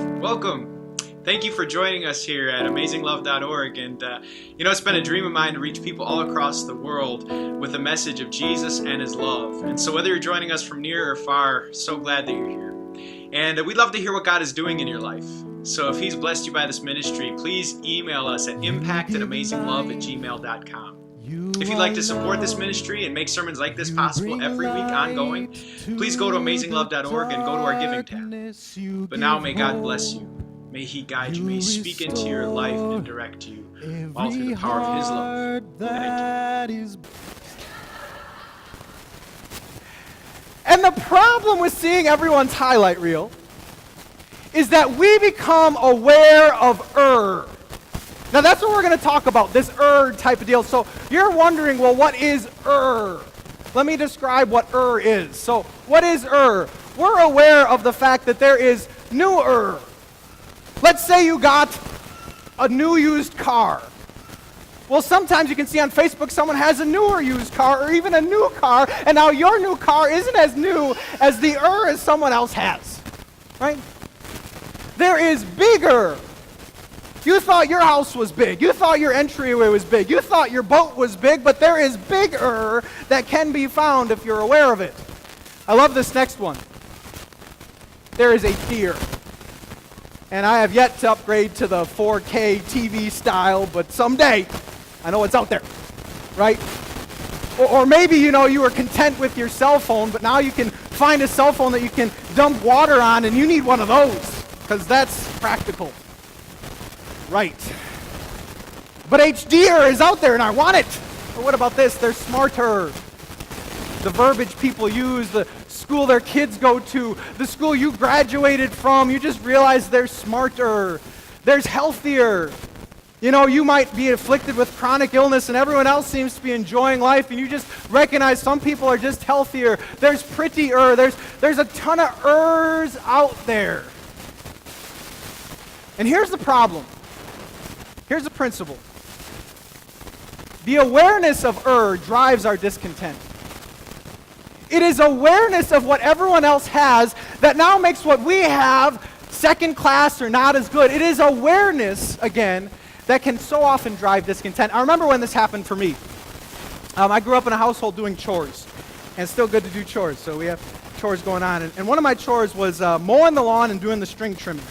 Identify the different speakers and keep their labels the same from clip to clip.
Speaker 1: Welcome. Thank you for joining us here at AmazingLove.org. And, it's been a dream of mine to reach people all across the world with a message of Jesus and His love. And so whether you're joining us from near or far, so glad that you're here. And we'd love to hear what God is doing in your life. So if He's blessed you by this ministry, please email us at impact@amazinglove@gmail.com. If you'd like to support this ministry and make sermons like this possible every week ongoing, please go to AmazingLove.org and go to our giving tab. But now may God bless you. May He guide you. May He speak into your life and direct you all through the power of His love. Thank you.
Speaker 2: And the problem with seeing everyone's highlight reel is that we become aware of Now that's what we're going to talk about, this type of deal. So you're wondering, well, what is Let me describe what is. So what is We're aware of the fact that there is new Let's say you got a new used car. Well, sometimes you can see on Facebook someone has a newer used car or even a new car, and now your new car isn't as new as the as someone else has, right? There is bigger. You thought your house was big. You thought your entryway was big. You thought your boat was big, but there is bigger that can be found if you're aware of it. I love this next one. There is a deer. And I have yet to upgrade to the 4K TV style, but someday I know it's out there, right? Or maybe, you were content with your cell phone, but now you can find a cell phone that you can dump water on, and you need one of those, because that's practical. Right. But HDR is out there, and I want it. Or what about this? They're smarter. The verbiage people use, the school their kids go to, the school you graduated from, you just realize they're smarter. There's healthier. You might be afflicted with chronic illness and everyone else seems to be enjoying life, and you just recognize some people are just healthier. There's prettier. There's a ton of out there. And here's the problem. Here's the principle. The awareness of drives our discontent. It is awareness of what everyone else has that now makes what we have second class or not as good. It is awareness, again, that can so often drive discontent. I remember when this happened for me. I grew up in a household doing chores, and it's still good to do chores, so we have chores going on. And one of my chores was mowing the lawn and doing the string trimming.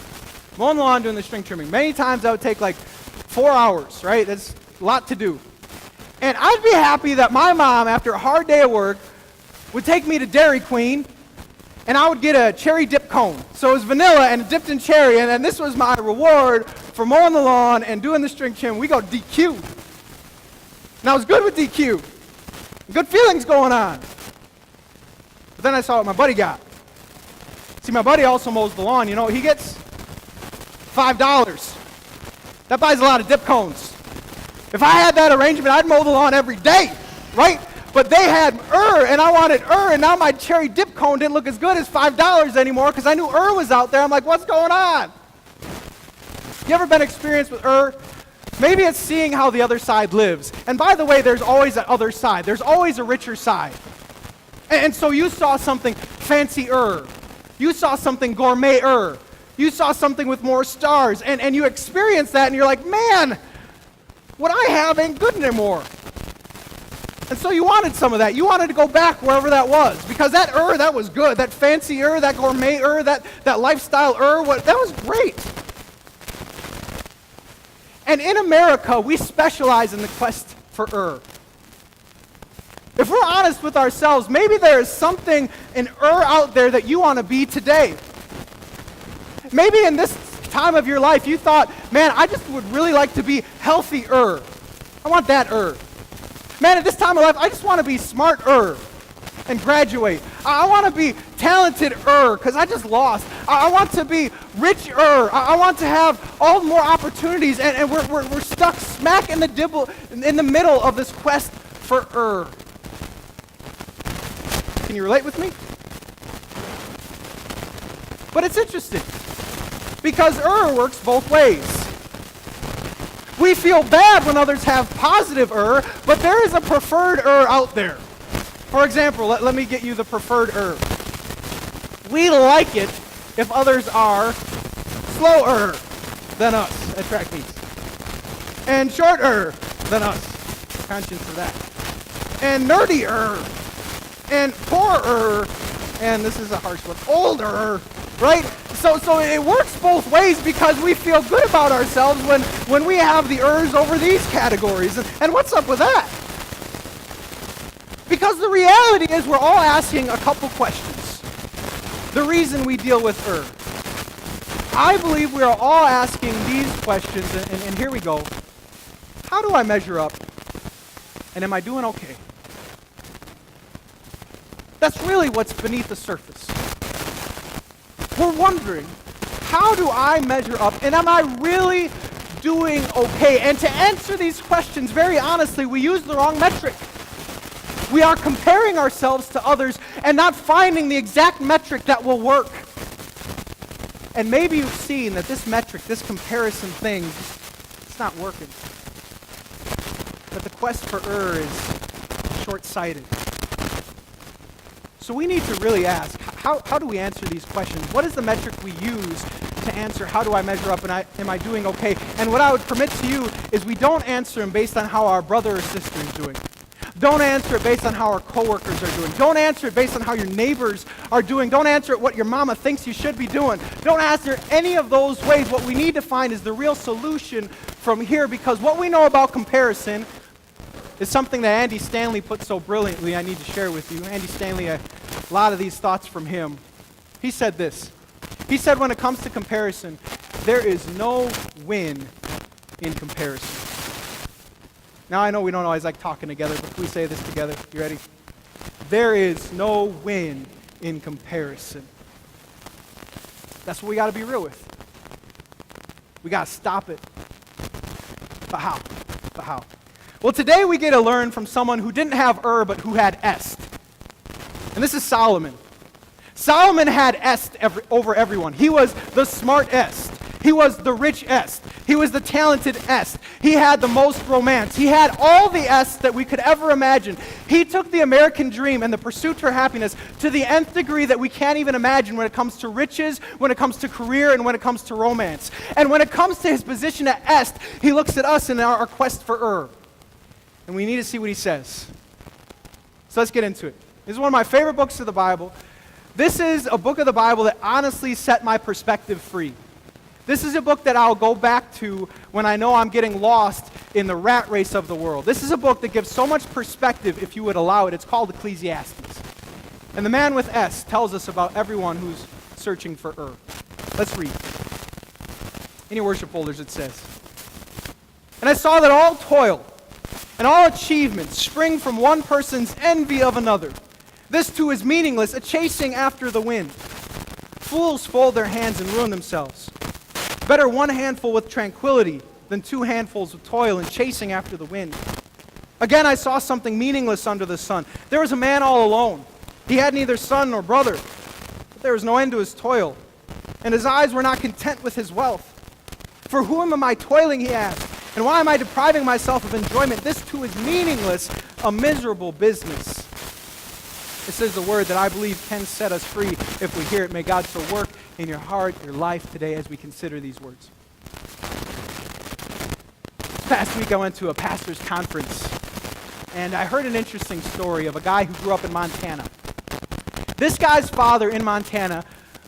Speaker 2: Mowing the lawn, doing the string trimming. Many times that would take like 4 hours, right? That's a lot to do. And I'd be happy that my mom, after a hard day of work, would take me to Dairy Queen, and I would get a cherry dip cone. So it was vanilla and dipped in cherry, and this was my reward for mowing the lawn and doing the string trim. We go DQ. And I was good with DQ. Good feelings going on. But then I saw what my buddy got. See, my buddy also mows the lawn. You know what he gets? $5. That buys a lot of dip cones. If I had that arrangement, I'd mow the lawn every day, right? But they had and I wanted and now my cherry dip cone didn't look as good as $5 anymore because I knew was out there. I'm like, what's going on? You ever been experienced with Maybe it's seeing how the other side lives. And by the way, there's always an other side. There's always a richer side. And so you saw something fancy You saw something gourmet You saw something with more stars. And you experienced that and you're like, man, what I have ain't good anymore. And so you wanted some of that. You wanted to go back wherever that was. Because that that was good. That fancy that gourmet that lifestyle that was great. And in America, we specialize in the quest for If we're honest with ourselves, maybe there is something in out there that you want to be today. Maybe in this time of your life, you thought, man, I just would really like to be healthier. I want that Man, at this time of life, I just want to be smarter and graduate. I want to be talented because I just lost. I want to be richer. I want to have all more opportunities, and we're stuck smack in the middle of this quest for Can you relate with me? But it's interesting because works both ways. We feel bad when others have positive but there is a preferred out there. For example, let me get you the preferred We like it if others are slower than us at track meets. And shorter than us. Conscious of that. And nerdier. And poorer. And this is a harsh one. Older. Right? So it works both ways because we feel good about ourselves when we have the ers over these categories. And what's up with that? Because the reality is we're all asking a couple questions. The reason we deal with I believe we are all asking these questions, and here we go. How do I measure up? And am I doing okay? That's really what's beneath the surface. We're wondering, how do I measure up, and am I really doing okay? And to answer these questions, very honestly, we use the wrong metric. We are comparing ourselves to others and not finding the exact metric that will work. And maybe you've seen that this metric, this comparison thing, it's not working. But the quest for is short-sighted. So we need to really ask, how do we answer these questions? What is the metric we use to answer how do I measure up and am I doing okay? And what I would permit to you is we don't answer them based on how our brother or sister is doing. Don't answer it based on how our coworkers are doing. Don't answer it based on how your neighbors are doing. Don't answer it what your mama thinks you should be doing. Don't answer any of those ways. What we need to find is the real solution from here, because what we know about comparison is something that Andy Stanley put so brilliantly. I need to share with you. Andy Stanley, a lot of these thoughts from him. He said this. He said when it comes to comparison, there is no win in comparison. Now, I know we don't always like talking together, but can we say this together? You ready? There is no win in comparison. That's what we got to be real with. We got to stop it. But how? But how? Well, today we get to learn from someone who didn't have but who had est. And this is Solomon. Solomon had est over everyone. He was the smart est. He was the rich est. He was the talented est. He had the most romance. He had all the est that we could ever imagine. He took the American dream and the pursuit for happiness to the nth degree that we can't even imagine when it comes to riches, when it comes to career, and when it comes to romance. And when it comes to his position at est, he looks at us in our quest for And we need to see what he says. So let's get into it. This is one of my favorite books of the Bible. This is a book of the Bible that honestly set my perspective free. This is a book that I'll go back to when I know I'm getting lost in the rat race of the world. This is a book that gives so much perspective, if you would allow it. It's called Ecclesiastes. And the man with S tells us about everyone who's searching for Let's read. In your worship folders it says, "And I saw that all toil and all achievement spring from one person's envy of another. This too is meaningless, a chasing after the wind. Fools fold their hands and ruin themselves. Better one handful with tranquility than two handfuls with toil and chasing after the wind. Again, I saw something meaningless under the sun. There was a man all alone. He had neither son nor brother, but there was no end to his toil, and his eyes were not content with his wealth. For whom am I toiling, he asked, and why am I depriving myself of enjoyment? This too is meaningless, a miserable business." This is the word that I believe can set us free if we hear it. May God so work in your heart, your life today as we consider these words. This past week I went to a pastor's conference, and I heard an interesting story of a guy who grew up in Montana. This guy's father in Montana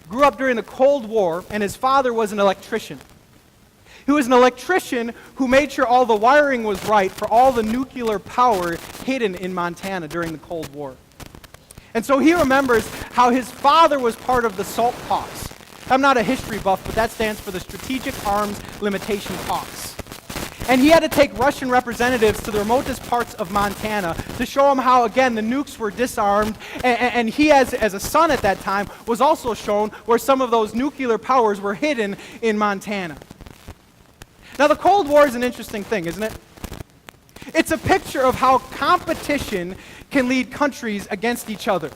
Speaker 2: grew up during the Cold War, and his father was an electrician. He was an electrician who made sure all the wiring was right for all the nuclear power hidden in Montana during the Cold War. And so he remembers how his father was part of the SALT talks. I'm not a history buff, but that stands for the Strategic Arms Limitation Talks. And he had to take Russian representatives to the remotest parts of Montana to show them how, again, the nukes were disarmed. And he, as a son at that time, was also shown where some of those nuclear powers were hidden in Montana. Now, the Cold War is an interesting thing, isn't it? It's a picture of how competition can lead countries against each other.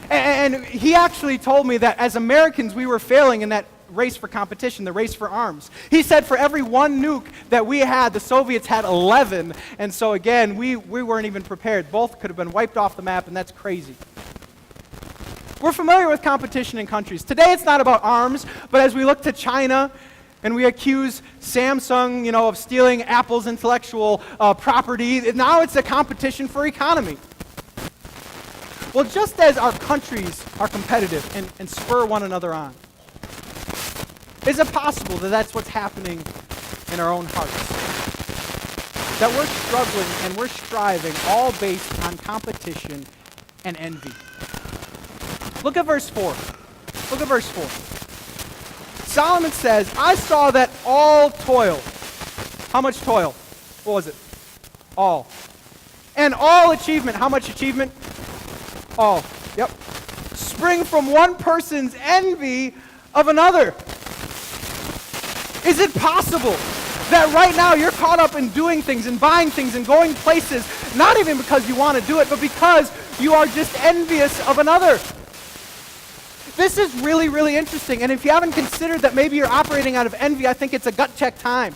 Speaker 2: And he actually told me that as Americans, we were failing in that race for competition, the race for arms. He said for every one nuke that we had, the Soviets had 11. And so again, we weren't even prepared. Both could have been wiped off the map, and that's crazy. We're familiar with competition in countries. Today it's not about arms, but as we look to China and we accuse Samsung, of stealing Apple's intellectual property, now it's a competition for economy. Well, just as our countries are competitive and spur one another on, is it possible that that's what's happening in our own hearts? That we're struggling and we're striving all based on competition and envy. Look at verse 4. Look at verse 4. Solomon says, I saw that all toil. How much toil? What was it? All. And all achievement. How much achievement? All. Yep. Spring from one person's envy of another. Is it possible that right now you're caught up in doing things and buying things and going places, not even because you want to do it, but because you are just envious of another? This is really, really interesting. And if you haven't considered that maybe you're operating out of envy, I think it's a gut check time.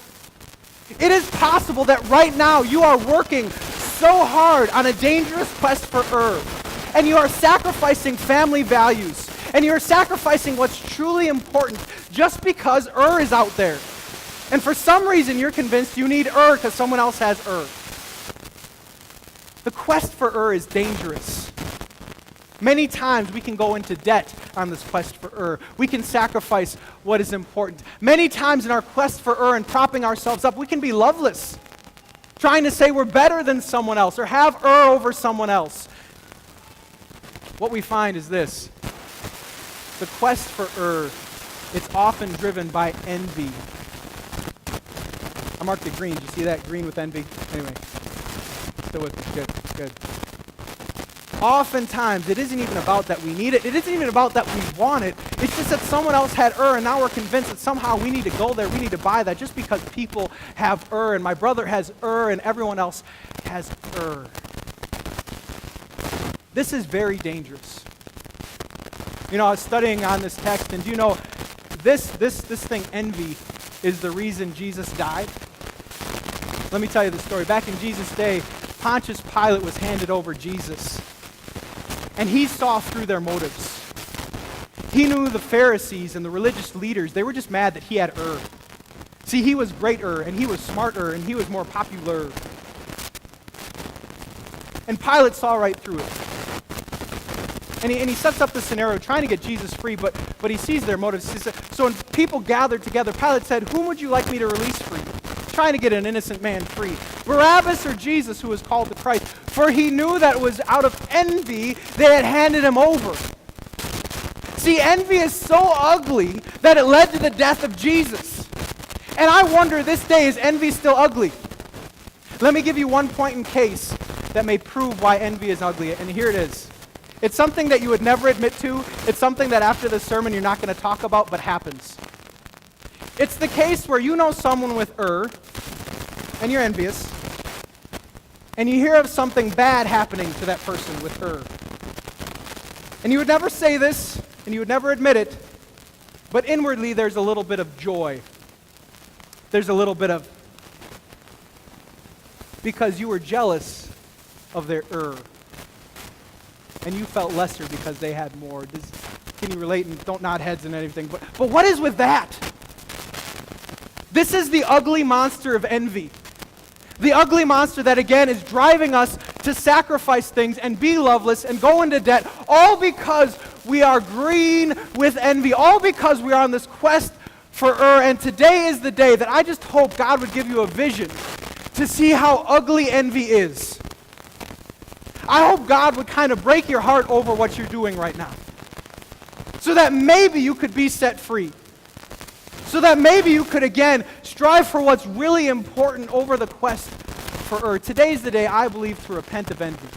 Speaker 2: It is possible that right now you are working so hard on a dangerous quest for and you are sacrificing family values, and you are sacrificing what's truly important just because is out there. And for some reason you're convinced you need because someone else has The quest for is dangerous. Many times we can go into debt on this quest for We can sacrifice what is important. Many times in our quest for and propping ourselves up, we can be loveless, trying to say we're better than someone else or have over someone else. What we find is this. The quest for it's often driven by envy. I marked it green. Did you see that? Green with envy? Anyway. Still with me. Good. Oftentimes, it isn't even about that we need it. It isn't even about that we want it. It's just that someone else had and now we're convinced that somehow we need to go there, we need to buy that just because people have and my brother has and everyone else has This is very dangerous. I was studying on this text, and do you know, this thing, envy, is the reason Jesus died? Let me tell you the story. Back in Jesus' day, Pontius Pilate was handed over Jesus. And he saw through their motives. He knew the Pharisees and the religious leaders, they were just mad that he had See, he was greater, and he was smarter, and he was more popular. And Pilate saw right through it. And he sets up the scenario trying to get Jesus free, but he sees their motives. So when people gathered together, Pilate said, whom would you like me to release free? Trying to get an innocent man free. Barabbas or Jesus, who was called the Christ? For he knew that it was out of envy they had handed him over. See, envy is so ugly that it led to the death of Jesus. And I wonder this day, is envy still ugly? Let me give you one point in case that may prove why envy is ugly, and here it is. It's something that you would never admit to. It's something that after the sermon you're not going to talk about, but happens. It's the case where you know someone with and you're envious, and you hear of something bad happening to that person with And you would never say this, and you would never admit it, but inwardly there's a little bit of joy. There's a little bit of, because you were jealous of their and you felt lesser because they had more. Can you relate? And don't nod heads and anything. But what is with that? This is the ugly monster of envy. The ugly monster that, again, is driving us to sacrifice things and be loveless and go into debt, all because we are green with envy, all because we are on this quest for And today is the day that I just hope God would give you a vision to see how ugly envy is. I hope God would kind of break your heart over what you're doing right now, so that maybe you could be set free. So that maybe you could, again, strive for what's really important over the quest for Today's the day, I believe, to repent of envy.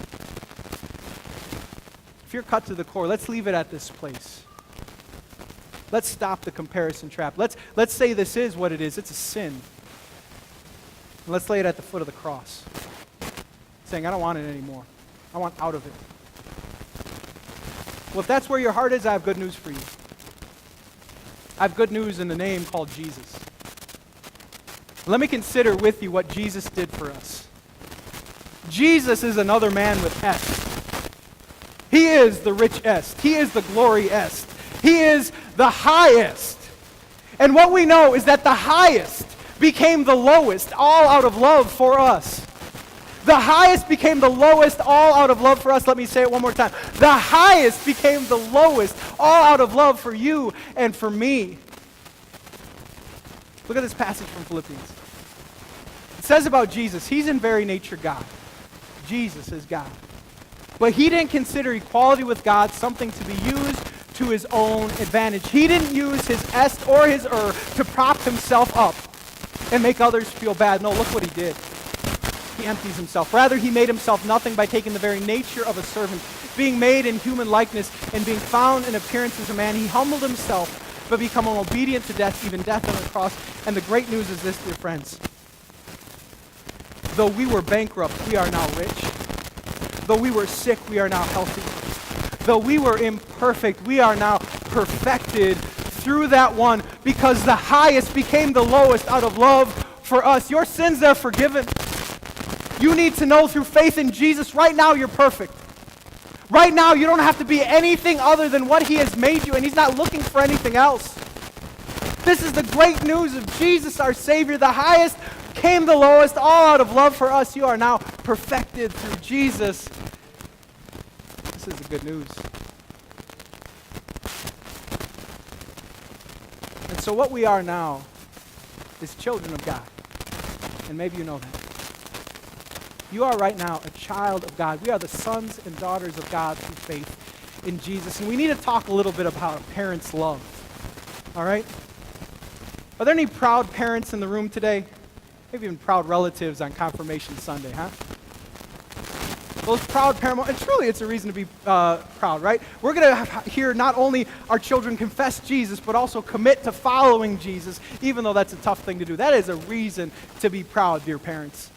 Speaker 2: If you're cut to the core, let's leave it at this place. Let's stop the comparison trap. Let's say this is what it is. It's a sin. And let's lay it at the foot of the cross, saying, I don't want it anymore. I want out of it. Well, if that's where your heart is, I have good news for you. I have good news in the name called Jesus. Let me consider with you what Jesus did for us. Jesus is another man with S. He is the richest. He is the gloriest. He is the highest. And what we know is that the highest became the lowest, all out of love for us. The highest became the lowest, all out of love for us. Let me say it one more time. The highest became the lowest, all out of love for you and for me. Look at this passage from Philippians. It says about Jesus, he's in very nature God. Jesus is God. But he didn't consider equality with God something to be used to his own advantage. He didn't use his est or his to prop himself up and make others feel bad. No, look what he did. He empties himself. Rather, he made himself nothing by taking the very nature of a servant. Being made in human likeness and being found in appearance as a man, he humbled himself, but become obedient to death, even death on the cross. And the great news is this, dear friends. Though we were bankrupt, we are now rich. Though we were sick, we are now healthy. Though we were imperfect, we are now perfected through that one, because the highest became the lowest out of love for us. Your sins are forgiven. You need to know through faith in Jesus, right now you're perfect. Right now you don't have to be anything other than what he has made you, and he's not looking for anything else. This is the great news of Jesus, our Savior. The highest came the lowest, all out of love for us. You are now perfected through Jesus. This is the good news. And so what we are now is children of God. And maybe you know that. You are right now a child of God. We are the sons and daughters of God through faith in Jesus. And we need to talk a little bit about a parent's love. All right? Are there any proud parents in the room today? Maybe even proud relatives on Confirmation Sunday, huh? Those proud parents, and truly it's a reason to be proud, right? We're going to hear not only our children confess Jesus, but also commit to following Jesus, even though that's a tough thing to do. That is a reason to be proud, dear parents.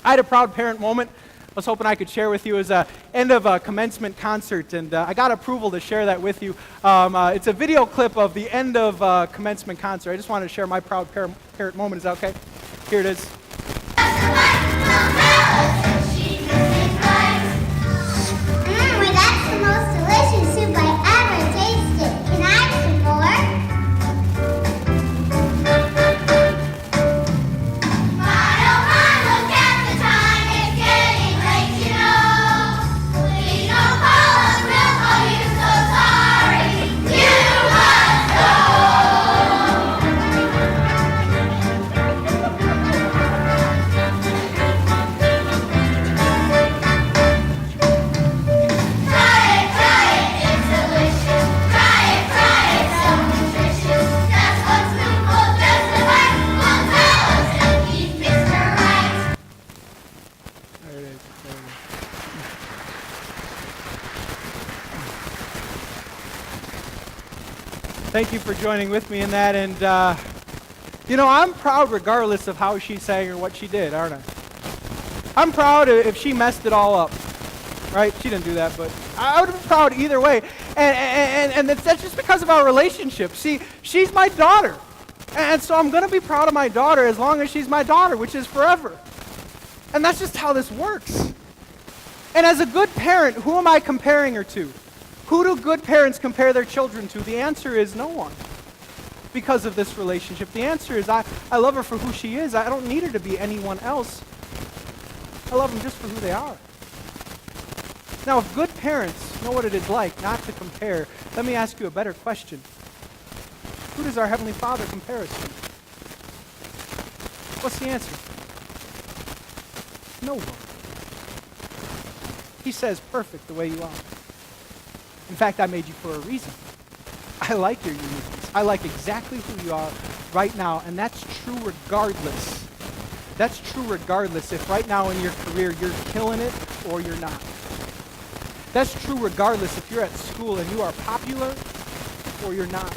Speaker 2: I had a proud parent moment I was hoping I could share with you. It was the end of a commencement concert, and I got approval to share that with you. It's a video clip of the end of commencement concert. I just wanted to share my proud parent moment. Is that okay? Here it is.
Speaker 3: That's the most delicious soup I ever tasted. Can I have some more? My, oh my, look at the time. It's getting late, you know. Please don't call us, we'll call you so sorry. You must go. Try it, it's delicious. Try it, so nutritious. That's what soup will justify. Won't tell us if he's Mr. Right.
Speaker 2: There it is. There it is. Thank you for joining with me in that. And, I'm proud regardless of how she sang or what she did, aren't I? I'm proud if she messed it all up. Right? She didn't do that, but I would have been proud either way. And that's just because of our relationship. See, she's my daughter. And so I'm going to be proud of my daughter as long as she's my daughter, which is forever. And that's just how this works. And as a good parent, who am I comparing her to? Who do good parents compare their children to? The answer is no one. Because of this relationship. The answer is I love her for who she is. I don't need her to be anyone else. I love them just for who they are. Now, if good parents know what it is like not to compare, let me ask you a better question. Who does our Heavenly Father compare us to? What's the answer? No one. He says, perfect the way you are. In fact, I made you for a reason. I like your uniqueness. I like exactly who you are right now, and that's true regardless. That's true regardless if right now in your career you're killing it or you're not. That's true regardless if you're at school and you are popular or you're not.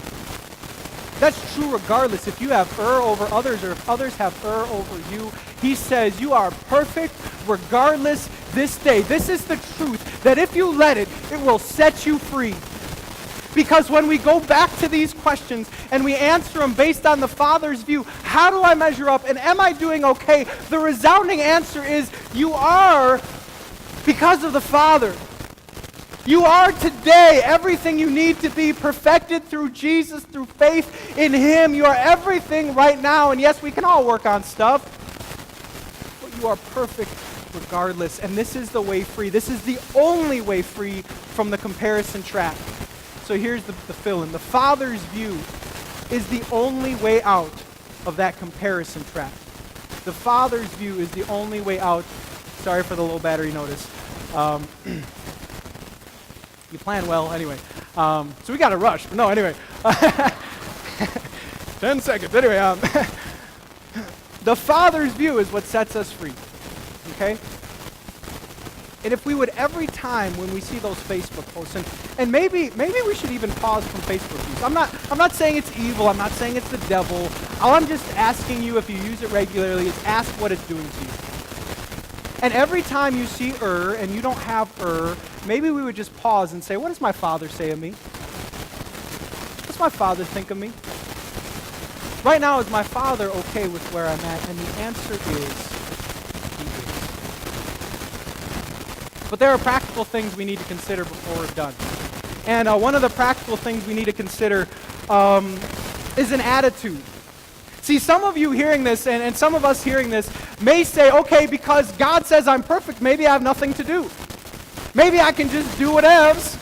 Speaker 2: That's true regardless if you have over others or if others have over you. He says you are perfect regardless this day. This is the truth that if you let it, it will set you free. Because when we go back to these questions and we answer them based on the Father's view, how do I measure up and am I doing okay? The resounding answer is you are because of the Father. You are today everything you need to be, perfected through Jesus, through faith in Him. You are everything right now. And yes, we can all work on stuff, but you are perfect regardless. And this is the way free. This is the only way free from the comparison trap. So here's the fill-in. The Father's view is the only way out of that comparison trap. The Father's view is the only way out. Sorry for the low battery notice. You plan well, anyway. So we got to rush. But no, anyway. 10 seconds. Anyway, the Father's view is what sets us free. Okay? And if we would every time when we see those Facebook posts, and maybe we should even pause from Facebook use. I'm not saying it's evil. I'm not saying it's the devil. All I'm just asking you, if you use it regularly, is ask what it's doing to you. And every time you see and you don't have maybe we would just pause and say, what does my Father say of me? What's my Father think of me? Right now, is my Father okay with where I'm at? And the answer is, He is. But there are practical things we need to consider before we're done. And one of the practical things we need to consider is an attitude. See, some of you hearing this, and some of us hearing this, may say, okay, because God says I'm perfect, maybe I have nothing to do. Maybe I can just do whatevs,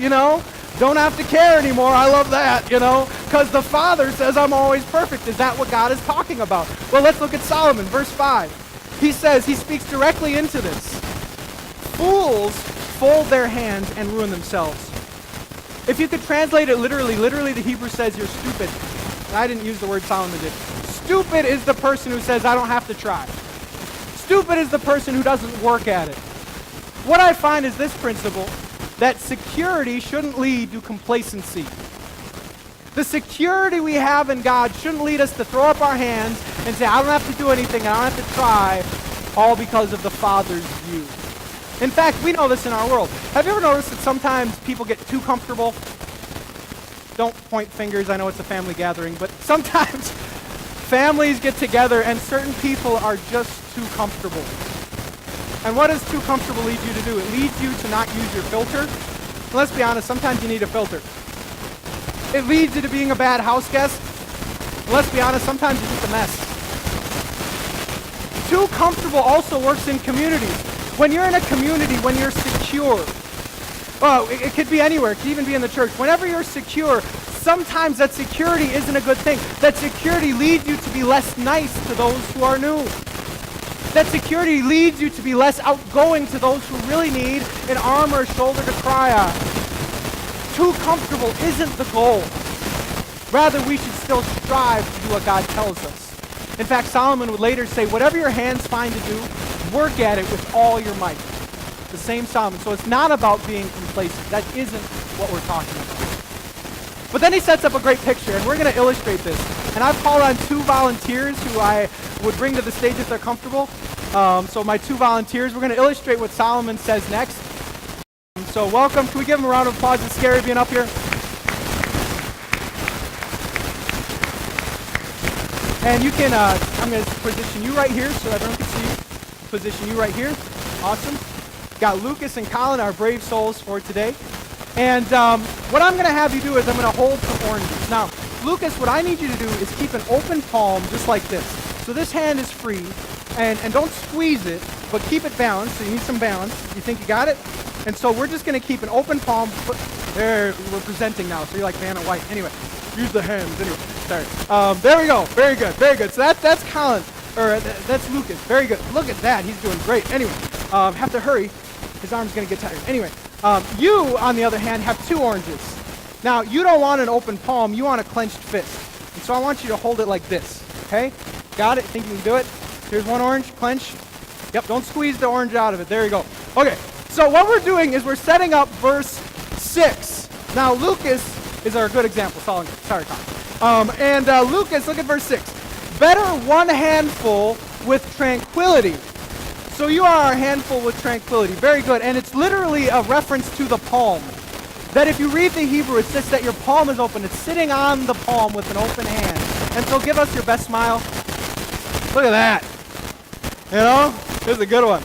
Speaker 2: don't have to care anymore. I love that, because the Father says I'm always perfect. Is that what God is talking about? Well, let's look at Solomon, verse 5. He says, he speaks directly into this. Fools fold their hands and ruin themselves. If you could translate it literally the Hebrew says you're stupid. I didn't use the word Solomon did. Stupid is the person who says, I don't have to try. Stupid is the person who doesn't work at it. What I find is this principle, that security shouldn't lead to complacency. The security we have in God shouldn't lead us to throw up our hands and say, I don't have to do anything, I don't have to try, all because of the Father's view. In fact, we know this in our world. Have you ever noticed that sometimes people get too comfortable? Don't point fingers, I know it's a family gathering, but sometimes families get together and certain people are just too comfortable. And what does too comfortable lead you to do? It leads you to not use your filter. Let's be honest, sometimes you need a filter. It leads you to being a bad house guest. Let's be honest, sometimes you're just a mess. Too comfortable also works in communities. When you're in a community, when you're secure, well, it could be anywhere, it could even be in the church. Whenever you're secure, sometimes that security isn't a good thing. That security leads you to be less nice to those who are new. That security leads you to be less outgoing to those who really need an arm or a shoulder to cry on. Too comfortable isn't the goal. Rather, we should still strive to do what God tells us. In fact, Solomon would later say, whatever your hands find to do, work at it with all your might. The same Solomon. So it's not about being complacent. That isn't what we're talking about. But then he sets up a great picture, and we're going to illustrate this. And I've called on 2 volunteers who I would bring to the stage if they're comfortable. So my 2 volunteers, we're going to illustrate what Solomon says next. So welcome. Can we give them a round of applause? It's scary being up here. And you can, I'm going to position you right here so everyone can see you. Position you right here. Awesome. Got Lucas and Colin, our brave souls for today. And what I'm going to have you do is I'm going to hold some oranges. Now, Lucas, what I need you to do is keep an open palm just like this. So this hand is free. And don't squeeze it, but keep it balanced. So you need some balance. You think you got it? And so we're just going to keep an open palm. There, we're presenting now. So you're like Vanna White. Anyway, use the hands. Anyway, sorry. There we go. Very good. Very good. So that's Colin. Or that's Lucas. Very good. Look at that. He's doing great. Anyway, have to hurry. His arm's going to get tired. Anyway, you, on the other hand, have 2 oranges. Now, you don't want an open palm. You want a clenched fist. And so I want you to hold it like this. Okay? Got it? Think you can do it? Here's 1 orange. Clench. Yep, don't squeeze the orange out of it. There you go. Okay, so what we're doing is we're setting up verse 6. Now, Lucas is our good example. Sorry, Tom. Lucas, look at verse 6. Better 1 handful with tranquility. So you are a handful with tranquility. Very good. And it's literally a reference to the palm. That if you read the Hebrew, it says that your palm is open. It's sitting on the palm with an open hand. And so give us your best smile. Look at that. You know, here's a good one.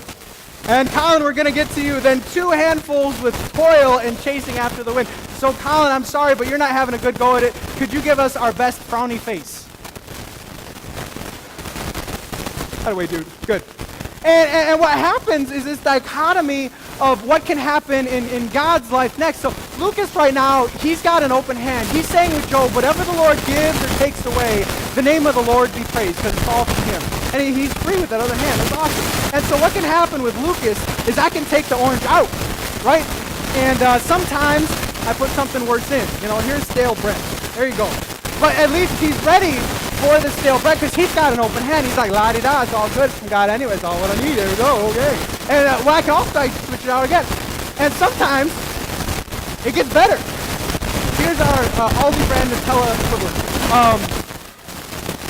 Speaker 2: And Colin, we're going to get to you. Then 2 handfuls with toil and chasing after the wind. So Colin, I'm sorry, but you're not having a good go at it. Could you give us our best frowny face? By the way, dude. Good. And what happens is this dichotomy of what can happen in God's life next. So Lucas right now, he's got an open hand. He's saying with Job, whatever the Lord gives or takes away, the name of the Lord be praised, because it's all from him. And he's free with that other hand. That's awesome. And so what can happen with Lucas is I can take the orange out, right? And sometimes I put something worse in. You know, here's stale bread. There you go. But at least he's ready for the stale bread because he's got an open hand. He's like, la-di-da, it's all good from God anyway. It's all what I need. There we go, okay. And well, I can also switch it out again. And sometimes it gets better. Here's our Aldi brand Nutella equivalent.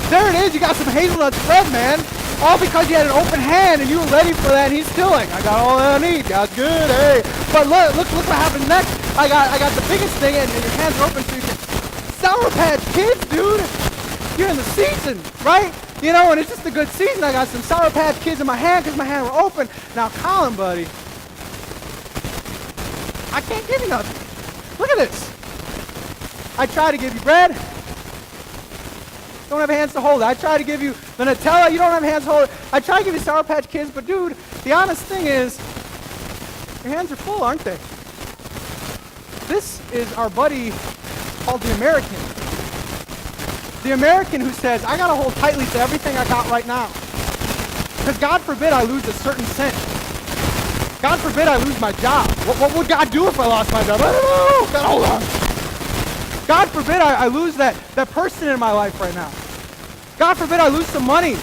Speaker 2: There it is. You got some hazelnut spread, man. All because you had an open hand and you were ready for that. And he's still like, I got all that I need. God's good, hey. But look what happens next. I got the biggest thing, and your hands are open so you can. Sour Patch Kids, dude. You're in the season, right? You know, and it's just a good season. I got some Sour Patch Kids in my hand because my hand were open. Now, Colin, buddy, I can't give you nothing. Look at this. I try to give you bread. Don't have hands to hold it. I try to give you the Nutella. You don't have hands to hold it. I try to give you Sour Patch Kids, but dude, the honest thing is, your hands are full, aren't they? This is our buddy called the American. The American who says, I gotta hold tightly to everything I got right now. Because God forbid I lose a certain cent. God forbid I lose my job. What would God do if I lost my job? I don't know. God, hold on. God forbid I lose that person in my life right now. God forbid I lose some money,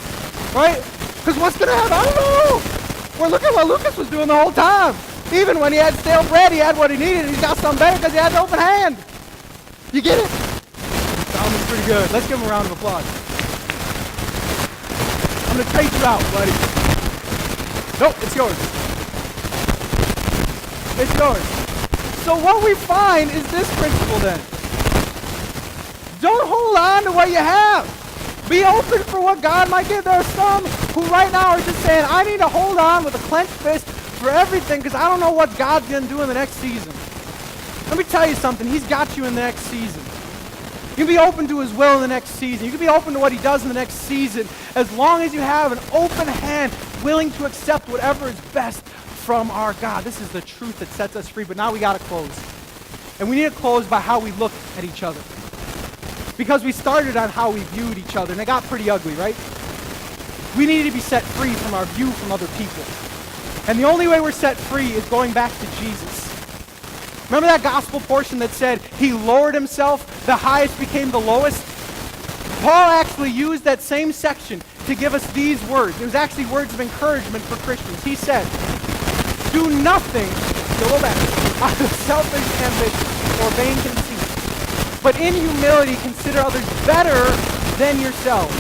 Speaker 2: right? Because what's gonna happen? I don't know. Well, look at what Lucas was doing the whole time. Even when he had stale bread, he had what he needed. He's got something better because he had an open hand. You get it? Sounds pretty good. Let's give him a round of applause. I'm going to trade you out, buddy. Nope, it's yours. It's yours. So what we find is this principle then. Don't hold on to what you have. Be open for what God might give. There are some who right now are just saying, I need to hold on with a clenched fist for everything because I don't know what God's going to do in the next season. Let me tell you something. He's got you in the next season. You can be open to his will in the next season. You can be open to what he does in the next season as long as you have an open hand willing to accept whatever is best from our God. This is the truth that sets us free. But now we got to close. And we need to close by how we look at each other. Because we started on how we viewed each other, and it got pretty ugly, right? We need to be set free from our view from other people. And the only way we're set free is going back to Jesus. Remember that gospel portion that said he lowered himself, the highest became the lowest? Paul actually used that same section to give us these words. It was actually words of encouragement for Christians. He said, do nothing, go back, out of selfish ambition or vain conceit, but in humility consider others better than yourselves.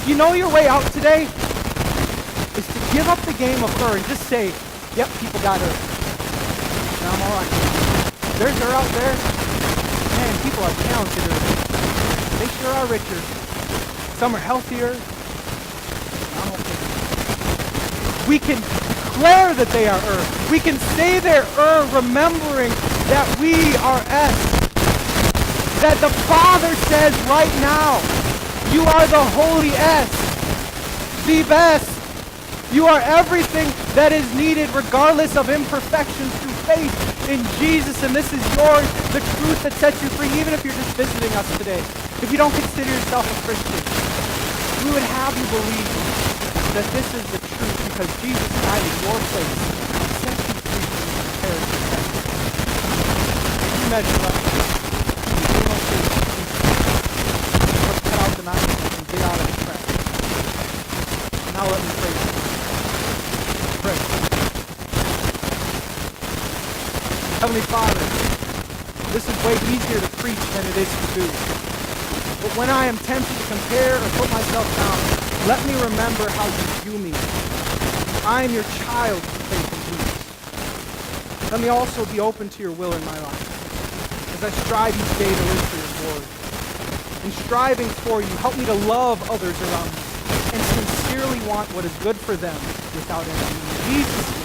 Speaker 2: You know your way out today is to give up the game of her and just say, yep, people got her. I'm all right. There's her out there. Man, people are talented. They sure are richer. Some are healthier. I'm okay. We can declare that they are We can say they're remembering that we are S. That the Father says right now, you are the holy S. The best. You are everything that is needed regardless of imperfections through faith in Jesus, and this is yours, the truth that sets you free, even if you're just visiting us today. If you don't consider yourself a Christian, we would have you believe that this is the truth because Jesus died in your place, set you free from the comparison. You measure up. Let's cut out the knife and get out of the track. Now let me pray for you. Pray. Heavenly Father, this is way easier to preach than it is to do. But when I am tempted to compare or put myself down, let me remember how you view me. I am your child in faith in Jesus. Let me also be open to your will in my life as I strive each day to live for your glory. In striving for you, help me to love others around me and sincerely want what is good for them with without end. In Jesus' name.